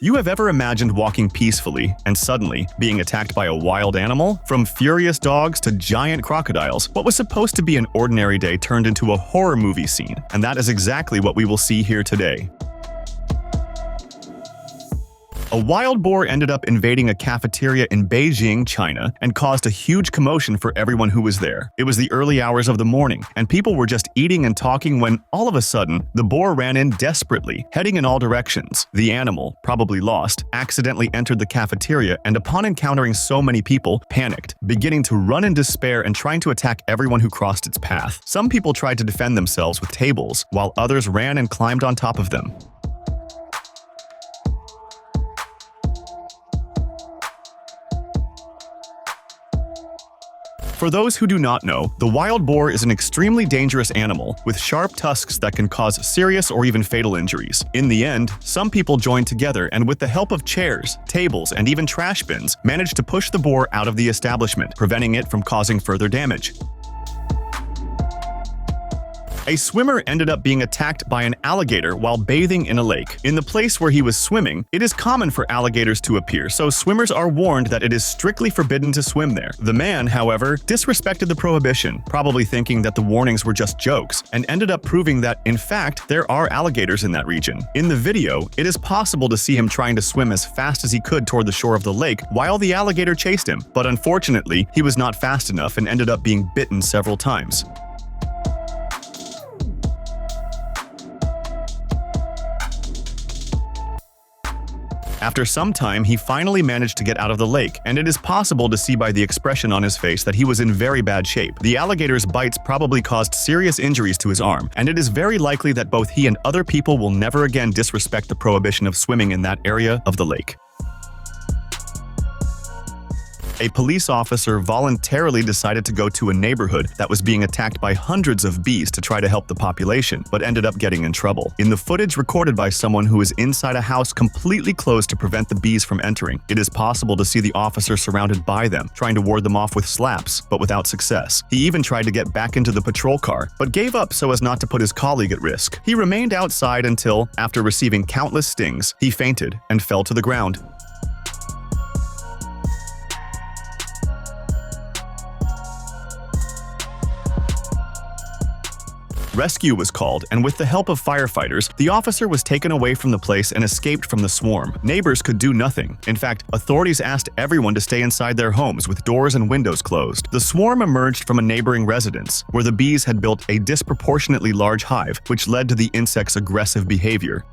You have ever imagined walking peacefully and suddenly being attacked by a wild animal? From furious dogs to giant crocodiles, what was supposed to be an ordinary day turned into a horror movie scene, and that is exactly what we will see here today. A wild boar ended up invading a cafeteria in Beijing, China, and caused a huge commotion for everyone who was there. It was the early hours of the morning, and people were just eating and talking when, all of a sudden, the boar ran in desperately, heading in all directions. The animal, probably lost, accidentally entered the cafeteria and upon encountering so many people, panicked, beginning to run in despair and trying to attack everyone who crossed its path. Some people tried to defend themselves with tables, while others ran and climbed on top of them. For those who do not know, the wild boar is an extremely dangerous animal with sharp tusks that can cause serious or even fatal injuries. In the end, some people joined together and with the help of chairs, tables, and even trash bins, managed to push the boar out of the establishment, preventing it from causing further damage. A swimmer ended up being attacked by an alligator while bathing in a lake. In the place where he was swimming, it is common for alligators to appear, so swimmers are warned that it is strictly forbidden to swim there. The man, however, disrespected the prohibition, probably thinking that the warnings were just jokes, and ended up proving that, in fact, there are alligators in that region. In the video, it is possible to see him trying to swim as fast as he could toward the shore of the lake while the alligator chased him, but unfortunately, he was not fast enough and ended up being bitten several times. After some time, he finally managed to get out of the lake, and it is possible to see by the expression on his face that he was in very bad shape. The alligator's bites probably caused serious injuries to his arm, and it is very likely that both he and other people will never again disrespect the prohibition of swimming in that area of the lake. A police officer voluntarily decided to go to a neighborhood that was being attacked by hundreds of bees to try to help the population, but ended up getting in trouble. In the footage recorded by someone who was inside a house completely closed to prevent the bees from entering, it is possible to see the officer surrounded by them, trying to ward them off with slaps, but without success. He even tried to get back into the patrol car, but gave up so as not to put his colleague at risk. He remained outside until, after receiving countless stings, he fainted and fell to the ground. Rescue was called, and with the help of firefighters, the officer was taken away from the place and escaped from the swarm. Neighbors could do nothing. In fact, authorities asked everyone to stay inside their homes with doors and windows closed. The swarm emerged from a neighboring residence, where the bees had built a disproportionately large hive, which led to the insect's aggressive behavior.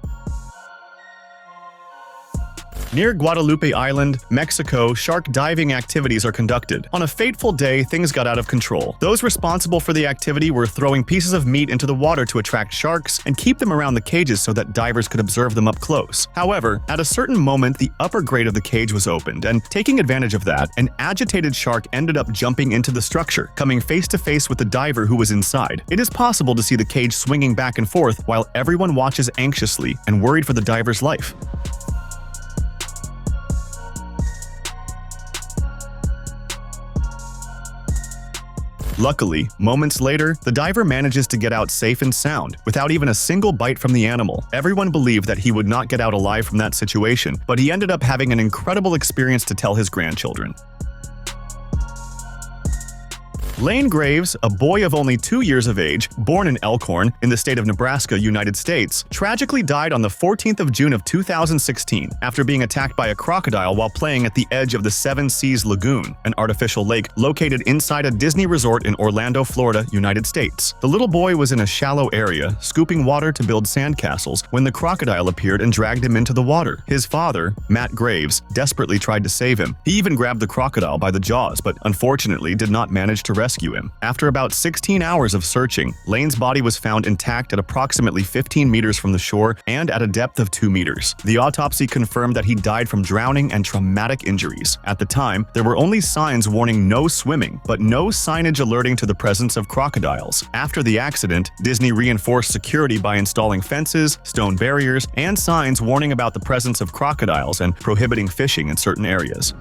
Near Guadalupe Island, Mexico, shark diving activities are conducted. On a fateful day, things got out of control. Those responsible for the activity were throwing pieces of meat into the water to attract sharks and keep them around the cages so that divers could observe them up close. However, at a certain moment, the upper grate of the cage was opened, and taking advantage of that, an agitated shark ended up jumping into the structure, coming face to face with the diver who was inside. It is possible to see the cage swinging back and forth while everyone watches anxiously and worried for the diver's life. Luckily, moments later, the diver manages to get out safe and sound, without even a single bite from the animal. Everyone believed that he would not get out alive from that situation, but he ended up having an incredible experience to tell his grandchildren. Lane Graves, a boy of only 2 years of age, born in Elkhorn, in the state of Nebraska, United States, tragically died on the 14th of June of 2016 after being attacked by a crocodile while playing at the edge of the Seven Seas Lagoon, an artificial lake located inside a Disney resort in Orlando, Florida, United States. The little boy was in a shallow area, scooping water to build sandcastles, when the crocodile appeared and dragged him into the water. His father, Matt Graves, desperately tried to save him. He even grabbed the crocodile by the jaws, but unfortunately did not manage to rescue him. After about 16 hours of searching, Lane's body was found intact at approximately 15 meters from the shore and at a depth of 2 meters. The autopsy confirmed that he died from drowning and traumatic injuries. At the time, there were only signs warning no swimming, but no signage alerting to the presence of crocodiles. After the accident, Disney reinforced security by installing fences, stone barriers, and signs warning about the presence of crocodiles and prohibiting fishing in certain areas.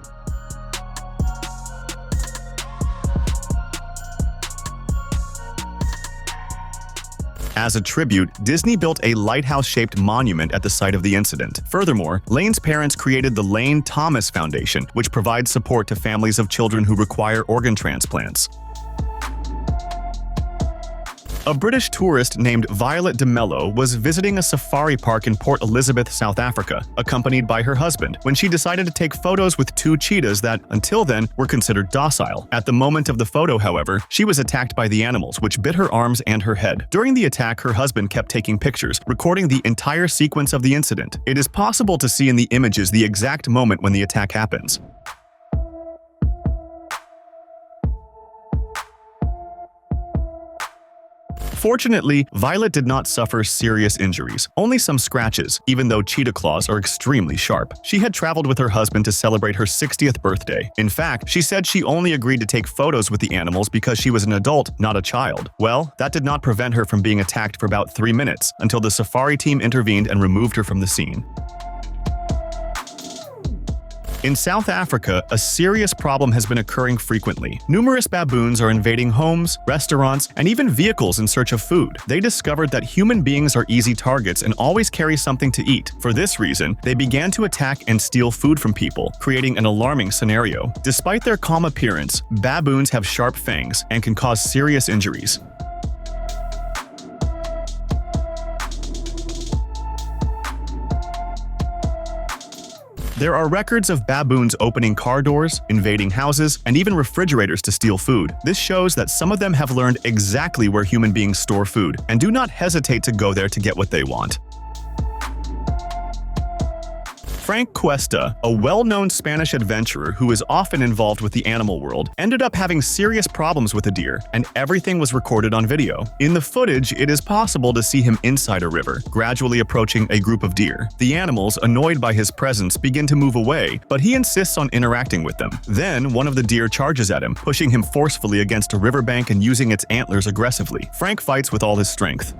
As a tribute, Disney built a lighthouse-shaped monument at the site of the incident. Furthermore, Lane's parents created the Lane Thomas Foundation, which provides support to families of children who require organ transplants. A British tourist named Violet de Mello was visiting a safari park in Port Elizabeth, South Africa, accompanied by her husband, when she decided to take photos with two cheetahs that, until then, were considered docile. At the moment of the photo, however, she was attacked by the animals, which bit her arms and her head. During the attack, her husband kept taking pictures, recording the entire sequence of the incident. It is possible to see in the images the exact moment when the attack happens. Fortunately, Violet did not suffer serious injuries, only some scratches, even though cheetah claws are extremely sharp. She had traveled with her husband to celebrate her 60th birthday. In fact, she said she only agreed to take photos with the animals because she was an adult, not a child. Well, that did not prevent her from being attacked for about 3 minutes, until the safari team intervened and removed her from the scene. In South Africa, a serious problem has been occurring frequently. Numerous baboons are invading homes, restaurants, and even vehicles in search of food. They discovered that human beings are easy targets and always carry something to eat. For this reason, they began to attack and steal food from people, creating an alarming scenario. Despite their calm appearance, baboons have sharp fangs and can cause serious injuries. There are records of baboons opening car doors, invading houses, and even refrigerators to steal food. This shows that some of them have learned exactly where human beings store food and do not hesitate to go there to get what they want. Frank Cuesta, a well-known Spanish adventurer who is often involved with the animal world, ended up having serious problems with a deer, and everything was recorded on video. In the footage, it is possible to see him inside a river, gradually approaching a group of deer. The animals, annoyed by his presence, begin to move away, but he insists on interacting with them. Then, one of the deer charges at him, pushing him forcefully against a riverbank and using its antlers aggressively. Frank fights with all his strength.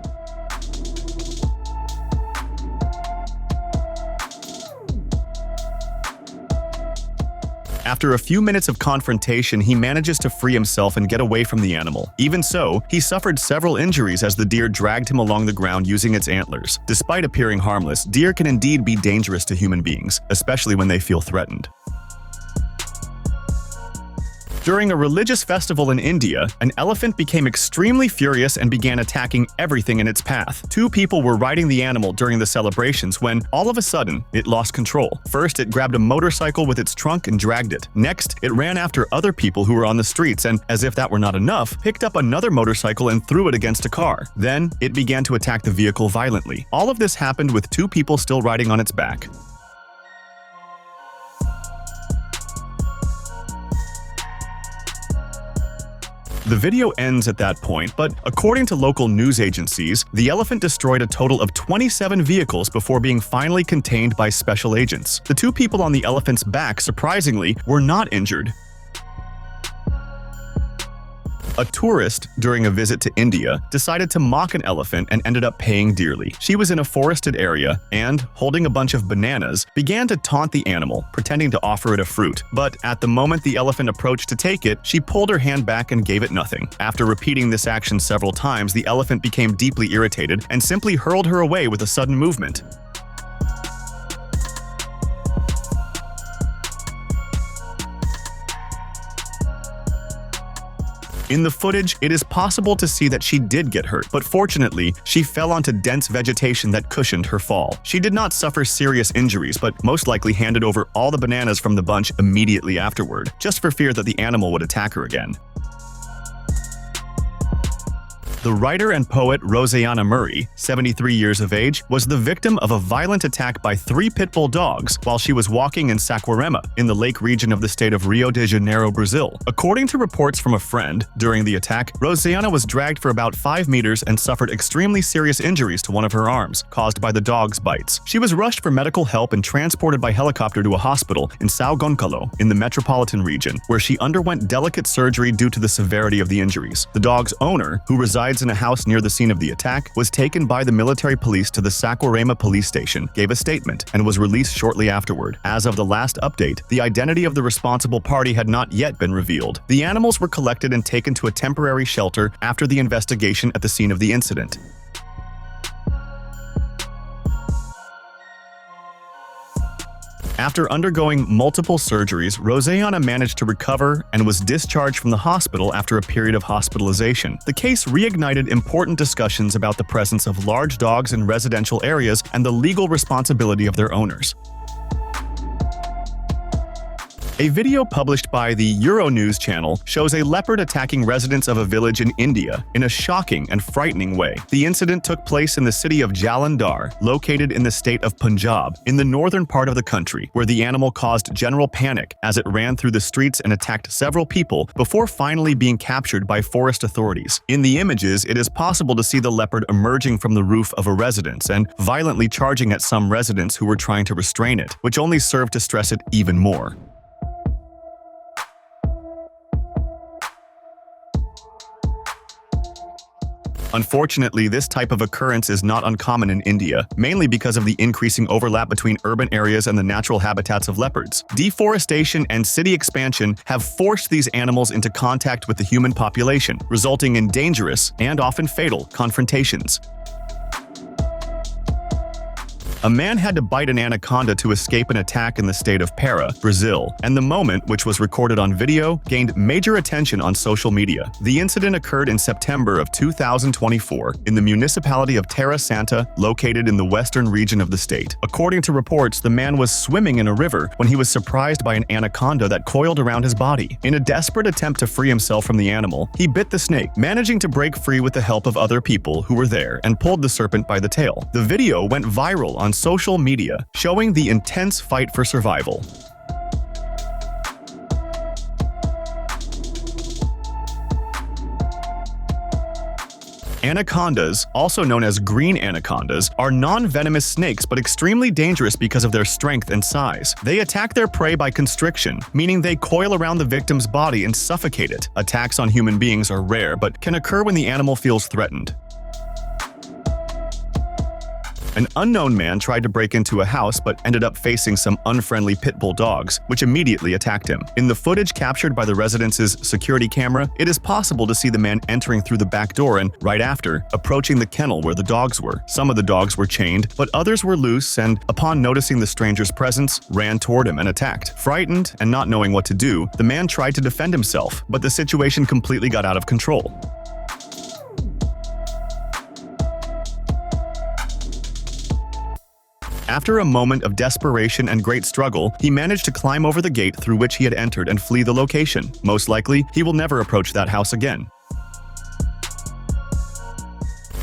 After a few minutes of confrontation, he manages to free himself and get away from the animal. Even so, he suffered several injuries as the deer dragged him along the ground using its antlers. Despite appearing harmless, deer can indeed be dangerous to human beings, especially when they feel threatened. During a religious festival in India, an elephant became extremely furious and began attacking everything in its path. Two people were riding the animal during the celebrations when, all of a sudden, it lost control. First, it grabbed a motorcycle with its trunk and dragged it. Next, it ran after other people who were on the streets and, as if that were not enough, picked up another motorcycle and threw it against a car. Then, it began to attack the vehicle violently. All of this happened with two people still riding on its back. The video ends at that point, but according to local news agencies, the elephant destroyed a total of 27 vehicles before being finally contained by special agents. The two people on the elephant's back, surprisingly, were not injured. A tourist, during a visit to India, decided to mock an elephant and ended up paying dearly. She was in a forested area and, holding a bunch of bananas, began to taunt the animal, pretending to offer it a fruit. But at the moment the elephant approached to take it, she pulled her hand back and gave it nothing. After repeating this action several times, the elephant became deeply irritated and simply hurled her away with a sudden movement. In the footage, it is possible to see that she did get hurt, but fortunately, she fell onto dense vegetation that cushioned her fall. She did not suffer serious injuries, but most likely handed over all the bananas from the bunch immediately afterward, just for fear that the animal would attack her again. The writer and poet Roseanna Murray, 73 years of age, was the victim of a violent attack by 3 pit bull dogs while she was walking in Saquarema, in the lake region of the state of Rio de Janeiro, Brazil. According to reports from a friend, during the attack, Roseanna was dragged for about 5 meters and suffered extremely serious injuries to one of her arms, caused by the dog's bites. She was rushed for medical help and transported by helicopter to a hospital in São Gonçalo, in the metropolitan region, where she underwent delicate surgery due to the severity of the injuries. The dog's owner, who resides in a house near the scene of the attack, was taken by the military police to the Saquarema police station, gave a statement, and was released shortly afterward. As of the last update, the identity of the responsible party had not yet been revealed. The animals were collected and taken to a temporary shelter after the investigation at the scene of the incident. After undergoing multiple surgeries, Roseanna managed to recover and was discharged from the hospital after a period of hospitalization. The case reignited important discussions about the presence of large dogs in residential areas and the legal responsibility of their owners. A video published by the Euronews channel shows a leopard attacking residents of a village in India in a shocking and frightening way. The incident took place in the city of Jalandhar, located in the state of Punjab, in the northern part of the country, where the animal caused general panic as it ran through the streets and attacked several people before finally being captured by forest authorities. In the images, it is possible to see the leopard emerging from the roof of a residence and violently charging at some residents who were trying to restrain it, which only served to stress it even more. Unfortunately, this type of occurrence is not uncommon in India, mainly because of the increasing overlap between urban areas and the natural habitats of leopards. Deforestation and city expansion have forced these animals into contact with the human population, resulting in dangerous and often fatal confrontations. A man had to bite an anaconda to escape an attack in the state of Para, Brazil, and the moment, which was recorded on video, gained major attention on social media. The incident occurred in September of 2024 in the municipality of Terra Santa, located in the western region of the state. According to reports, the man was swimming in a river when he was surprised by an anaconda that coiled around his body. In a desperate attempt to free himself from the animal, he bit the snake, managing to break free with the help of other people who were there and pulled the serpent by the tail. The video went viral on social media, showing the intense fight for survival. Anacondas, also known as green anacondas, are non-venomous snakes but extremely dangerous because of their strength and size. They attack their prey by constriction, meaning they coil around the victim's body and suffocate it. Attacks on human beings are rare but can occur when the animal feels threatened. An unknown man tried to break into a house but ended up facing some unfriendly pit bull dogs, which immediately attacked him. In the footage captured by the residence's security camera, it is possible to see the man entering through the back door and, right after, approaching the kennel where the dogs were. Some of the dogs were chained, but others were loose and, upon noticing the stranger's presence, ran toward him and attacked. Frightened and not knowing what to do, the man tried to defend himself, but the situation completely got out of control. After a moment of desperation and great struggle, he managed to climb over the gate through which he had entered and flee the location. Most likely, he will never approach that house again.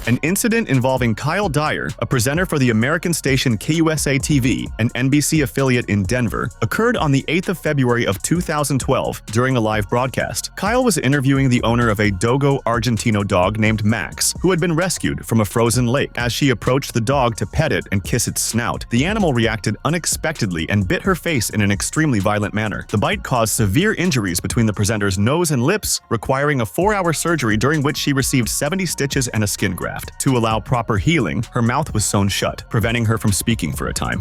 An incident involving Kyle Dyer, a presenter for the American station KUSA-TV, an NBC affiliate in Denver, occurred on the 8th of February of 2012 during a live broadcast. Kyle was interviewing the owner of a Dogo Argentino dog named Max, who had been rescued from a frozen lake. As she approached the dog to pet it and kiss its snout, the animal reacted unexpectedly and bit her face in an extremely violent manner. The bite caused severe injuries between the presenter's nose and lips, requiring a 4-hour surgery during which she received 70 stitches and a skin graft. To allow proper healing, her mouth was sewn shut, preventing her from speaking for a time.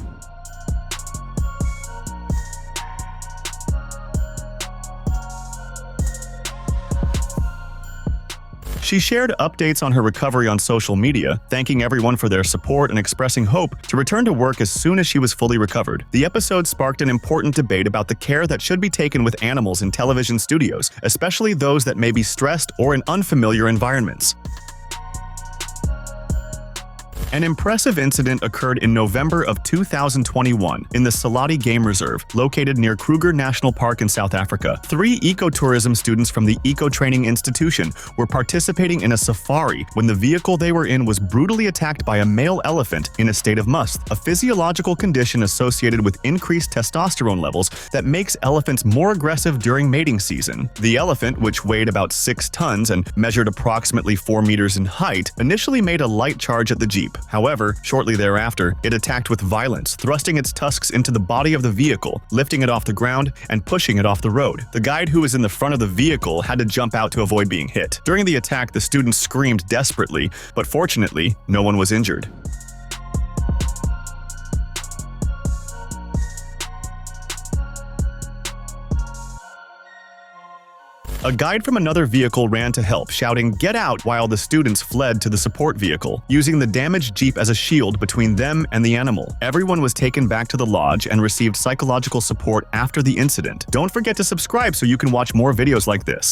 She shared updates on her recovery on social media, thanking everyone for their support and expressing hope to return to work as soon as she was fully recovered. The episode sparked an important debate about the care that should be taken with animals in television studios, especially those that may be stressed or in unfamiliar environments. An impressive incident occurred in November of 2021 in the Salati Game Reserve, located near Kruger National Park in South Africa. 3 ecotourism students from the Eco Training Institution were participating in a safari when the vehicle they were in was brutally attacked by a male elephant in a state of must, a physiological condition associated with increased testosterone levels that makes elephants more aggressive during mating season. The elephant, which weighed about 6 tons and measured approximately 4 meters in height, initially made a light charge at the Jeep. However, shortly thereafter, it attacked with violence, thrusting its tusks into the body of the vehicle, lifting it off the ground, and pushing it off the road. The guide who was in the front of the vehicle had to jump out to avoid being hit. During the attack, the students screamed desperately, but fortunately, no one was injured. A guide from another vehicle ran to help, shouting, "Get out!" while the students fled to the support vehicle, using the damaged Jeep as a shield between them and the animal. Everyone was taken back to the lodge and received psychological support after the incident. Don't forget to subscribe so you can watch more videos like this.